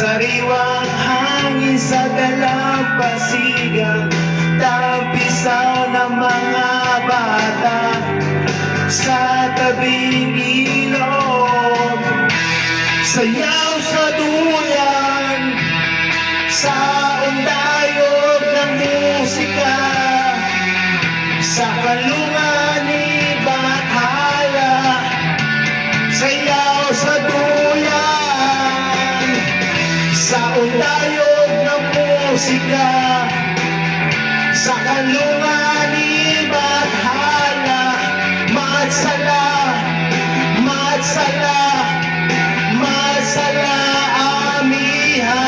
Sariwang hangin sa dalampasigan, tampisaw ng mga bata sa tabing ilog. Sayaw sa duyan, sa undayog ng musika, sa kalungan ni Bathala. Sayaw sa duyan, sa undayog ng musika, sa kalungan ni Bathala. Matsala, matsala, matsala amihan.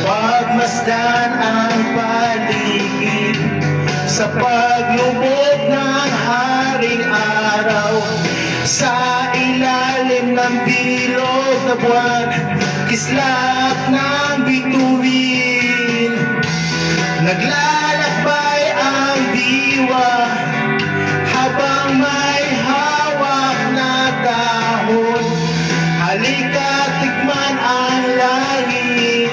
Pagmasdan ang paligid sa paglubog ng haring araw, sa ilalim ng bilog na buwan, kislap ng bituin. Naglalakbay ang diwa habang may hawak na dahon. Halika, tikman ang langit,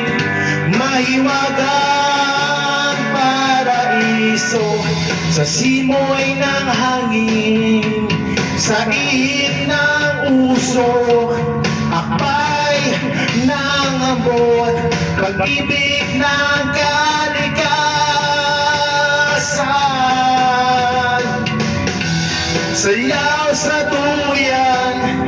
mahiwagang paraiso. Sa simoy ng hangin, sa ihip ng usok, akbay ng ambon, pag-ibig ng kalikasan. Sayaw sa duyan,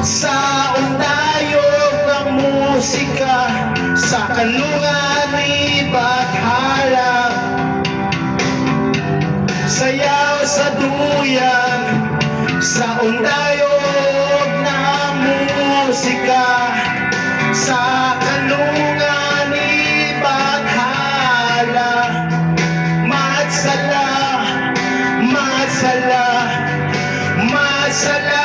sa undayog ng musika, sa kalungan ni Bathala. Sayaw sa duyan, sa undayog ng musika, sa kalungan ni Bathala. Matsala, matsala, matsala